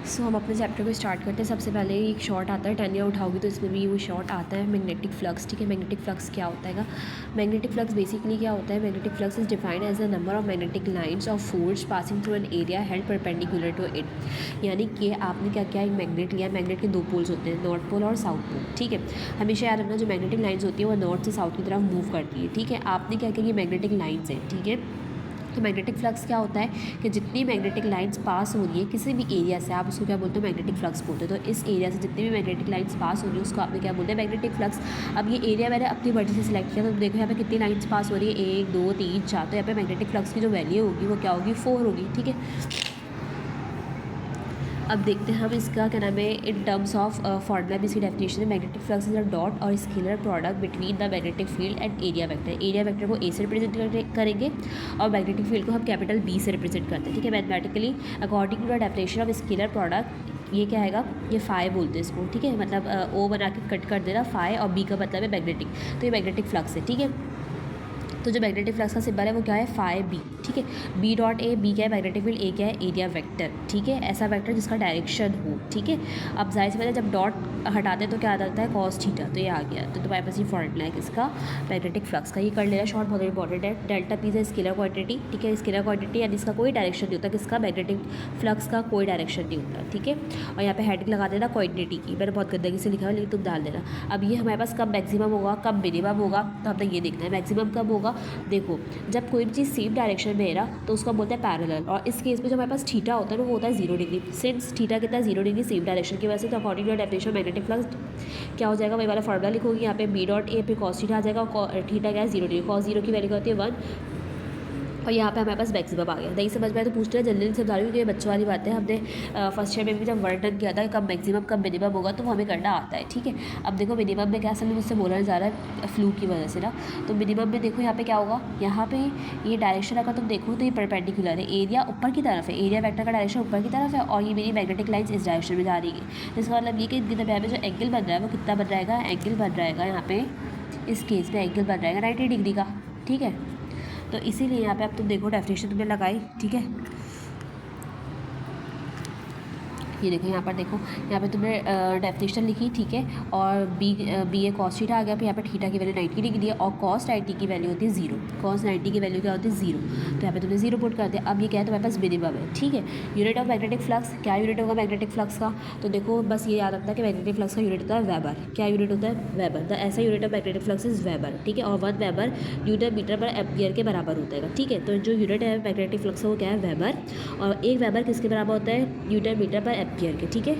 सो हम अपने चैप्टर को स्टार्ट करते हैं। सबसे पहले एक शॉर्ट आता है, टेनिया उठाओगी तो इसमें भी वो शॉर्ट आता है मैग्नेटिक फ्लक्स। ठीक है, मैग्नेटिक फ्लक्स क्या होता है? मैग्नेटिक फ्लक्स बेसिकली क्या होता है? Magnetic flux is defined as the number of magnetic lines of force passing through an area held perpendicular to it. यानी कि आपने क्या किया, एक मैग्नेट लिया। मैग्नेट के दो पोल्स होते हैं, नॉर्थ पोल और साउथ पोल। ठीक है, हमेशा याद रखना जो मैग्नेटिक लाइन्स होती है वो नॉर्थ से साउथ की तरफ मूव करती है। ठीक है, आपने क्या किया, ये मैग्नेटिक लाइन्स हैं। ठीक है, तो मैग्नेटिक फ्लक्स क्या होता है कि जितनी मैग्नेटिक लाइंस पास हो रही है किसी भी एरिया से, आप उसको क्या बोलते हो? मैग्नेटिक फ्लक्स बोलते हो। तो इस एरिया से जितनी भी मैग्नेटिक लाइंस पास हो रही है उसको आपने क्या बोलते हैं? Magnetic flux. अब ये एरिया मैंने अपनी मर्जी से सिलेक्ट किया, तो देखो यहाँ पे कितनी लाइंस पास हो रही है, 1 2 3 4। तो यहाँ पे मैग्नेटिक फ्लक्स की जो वैल्यू होगी वो क्या होगी? 4 होगी। ठीक है, अब देखते हैं हम इसका क्या नाम है इन टर्म्स ऑफ फॉर्मूला भी इसकी डेफिनेशन है। Magnetic flux is a dot or scalar product between the magnetic field and area vector. Area vector को ए से रिप्रेजेंट करेंगे और मैग्नेटिक फील्ड को हम कैपिटल बी से रिप्रेजेंट करते हैं। ठीक है, mathematically according to the definition of scalar product ये क्या हैगा? ये फाई बोलते हैं इसको। ठीक है, मतलब ओ बना के कट कर देना फाई, और बी का मतलब है मैग्नेटिक। तो ये मैग्नेटिक फ्लक्स है। ठीक है, तो जो मैग्नेटिक फ्लक्स का सिंबल है वो क्या है? Phi B. ठीक है, बी डॉट ए, बी क्या है? मैग्नेटिक फील्ड, ए क्या है? Area vector. ठीक है, ऐसा वेक्टर जिसका डायरेक्शन हो। ठीक है, अब जाहिर सी बात है जब डॉट हटाते हैं तो क्या आ जाता है? Cos theta. तो ये आ गया। तो तुम्हारे पास ये फॉर्मूला है किसका? मैग्नेटिक फ्लक्स का। ये कर लेना शॉर्ट, बहुत इंपॉर्टेंट है। डेल्टा पी है स्केलर क्वांटिटी। ठीक है, स्केलर क्वांटिटी यानी इसका कोई डायरेक्शन नहीं होता। किसका? मैग्नेटिक फ्लक्स का कोई डायरेक्शन नहीं होता। ठीक है, और यहाँ पे हेडिंग लगा देना क्वांटिटी की। मैंने बहुत गंदगी से लिखा है लेकिन तुम डाल देना। अब ये हमारे पास कब मैक्सिमम होगा, कब मिनिमम होगा, तो हमने ये देखना है। मैक्सिमम कब होगा? देखो, जब कोई भी चीज़ सेम डायरेक्शन में है ना तो उसको बोलते हैं पैरेलल। और इस केस में जो हमारे पास थीटा होता है ना वो होता है 0 डिग्री। सिंस थीटा कितना है? 0 डिग्री सेम डायरेक्शन की वजह से। तो according to definition magnetic flux क्या हो जाएगा? वही वाला फॉर्मूला लिखोगी यहाँ पे, बी डॉट ए पे कॉस थीटा आ जाएगा। और थीटा क्या है? 0 डिग्री। कॉस 0 की वैल्यू क्या होती है? 1। और यहाँ पे हमारे पास मैक्सिमम आ गया। नहीं समझ में आया तो पूछते हैं, जल्दी जल्दी समझा रही हूँ कि ये बच्चों वाली बात है। हमने फर्स्ट ईयर में भी जब वर्णन किया था कब मैक्सिमम कब मिनिमम होगा तो वो हमें करना आता है। ठीक है, अब देखो मिनिमम में क्या, असल में मुझसे बोला जा रहा है फ्लू की वजह से ना। तो मिनिमम में देखो यहाँ पे क्या होगा, यहाँ पे ये डायरेक्शन अगर तुम देखो तो ये परपेंडिकुलर है। एरिया ऊपर की तरफ है, एरिया वेक्टर का डायरेक्शन ऊपर की तरफ है, और ये मेरी मैग्नेटिक लाइन्स इस डायरेक्शन में जा रही है। इसका मतलब ये कि इनके दरमियान में जो एंगल बन रहा है वो कितना बन रहेगा? एंगल बन रहेगा यहाँ पे इस केस में एंगल बन रहेगा 90 डिग्री का। ठीक है, तो इसीलिए यहाँ पे अब तुम देखो डेफिनेशन तुमने लगाई। ठीक है, ये देखो यहाँ पर देखो, यहाँ पे तुमने डेफिनेशन लिखी। ठीक है, और बी ए कॉस थीटा आ गया। फिर यहाँ पर थीटा की वैल्यू 90 डिग्री है और कॉस 90 की वैल्यू होती है 0। कॉस 90 की वैल्यू क्या होती है? 0। तो यहाँ पे तुमने 0 पुट कर दिया। अब ये क्या है? तुम्हारे पास मिनिमम है। ठीक है, यूनिट ऑफ मैग्नेटिक फ्लक्स क्या यूनिट होगा मैग्नेटिक फ्लक्स का? तो देखो बस ये याद रखता है कि मैग्नेटिक फ्लक्स का यूनिट होता है वेबर। क्या यूनिट होता है? वेबर। द ऐसा unit of magnetic flux is weber. ठीक है, और 1 वेबर न्यूटन मीटर पर एम्पियर के बराबर होता है। ठीक है, तो जो यूनिट है मैग्नेटिक फ्लक्स का वो क्या है? वेबर। और 1 वेबर किसके बराबर होता है? न्यूटन मीटर पर एम्पियर के। ठीक है।